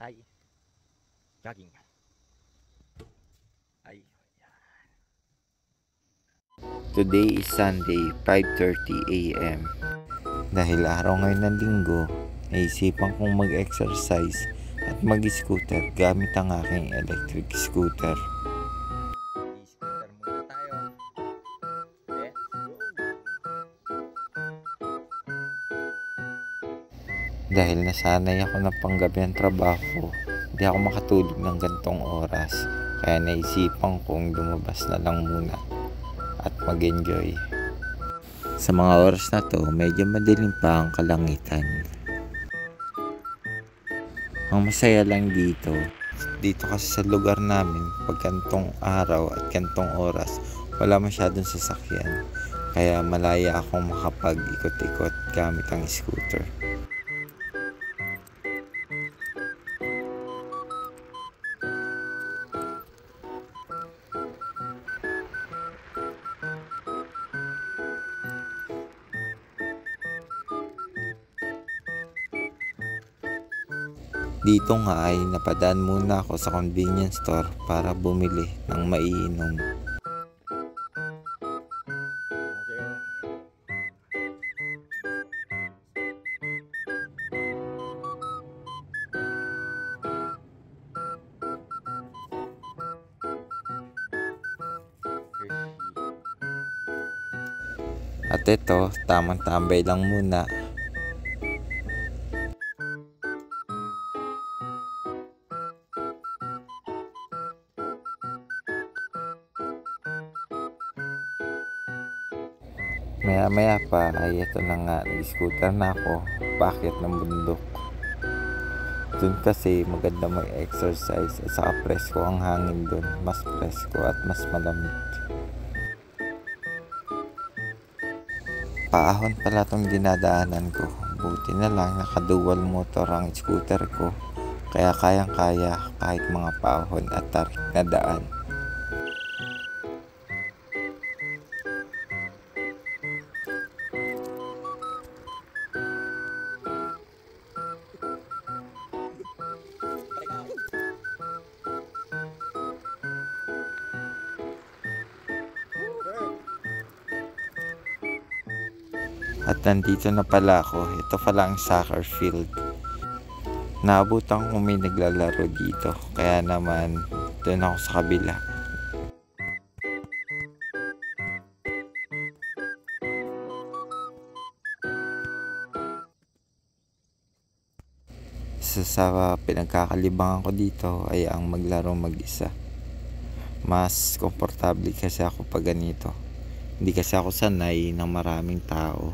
Ay, jogging. Ay, Today is Sunday, 5:30 a.m. Dahil araw ngayon ng linggo, naisipan kong mag-exercise at mag-scooter gamit ang aking electric scooter. i-scooter muna tayo. Let's go! Dahil nasanay ako ng panggabi ang trabaho, hindi ako makatulog ng gantong oras. Kaya naisipan kong lumabas na lang muna at mag-enjoy. Sa mga oras na to, medyo madilim pa ang kalangitan. Ang masaya lang dito kasi sa lugar namin, pag kantong araw at kantong oras, wala masyadong sasakyan. Kaya malaya akong makapag-ikot-ikot gamit ang scooter. Dito nga ay napadaan muna ako sa convenience store para bumili ng maiinom. At ito, tamang tambay lang muna. Maya pa ay ito na nga, nag-scooter na ako, paakyat ng bundok. Dun kasi maganda mag-exercise at saka presko ang hangin dun, mas presko at mas malamig. Paahon pala tong dinadaanan ko, buti na lang naka-dual motor ang scooter ko, kaya kayang-kaya kahit mga paahon at tarik na daan. At nandito na pala ako. Ito pala ang soccer field. Naabutan ko may naglalaro dito. Kaya naman, doon ako sa kabila. Isa sa pinagkakalibangan ko dito ay ang maglaro mag-isa. Mas komportable kasi ako pag ganito. Hindi kasi ako sanay ng maraming tao.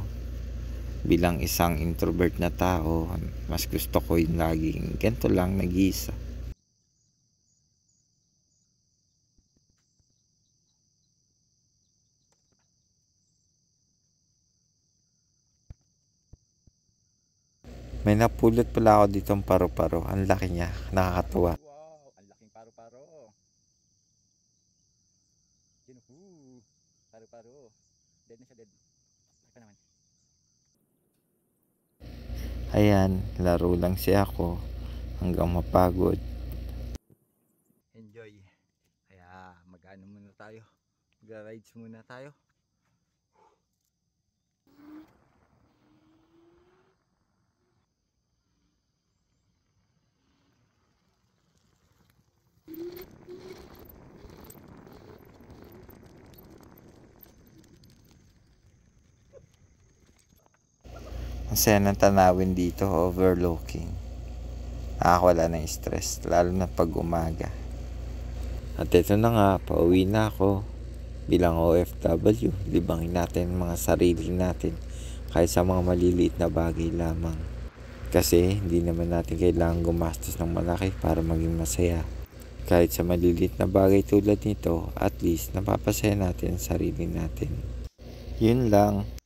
Bilang isang introvert na tao, mas gusto ko yung laging ganito lang nag-iisa. May napulot pala ako ditong paru-paro. Ang laki niya, nakakatuwa. Wow, ang laking paru-paro. Yuhu, paru-paro. Dead na siya, dead. Saka naman. Ayan, laro lang siya ako hanggang mapagod. Enjoy. Kaya mag-ano muna tayo. Mag-rides muna tayo. Ang saya ng tanawin dito, overlooking. Nakakawala ng stress, lalo na pag umaga. At ito na nga, pauwi na ako. Bilang OFW, libangin natin mga sarili natin kahit sa mga maliliit na bagay lamang. Kasi hindi naman natin kailangan gumastos ng malaki para maging masaya. Kahit sa maliliit na bagay tulad nito, at least napapasaya natin ang sarili natin. Yun lang.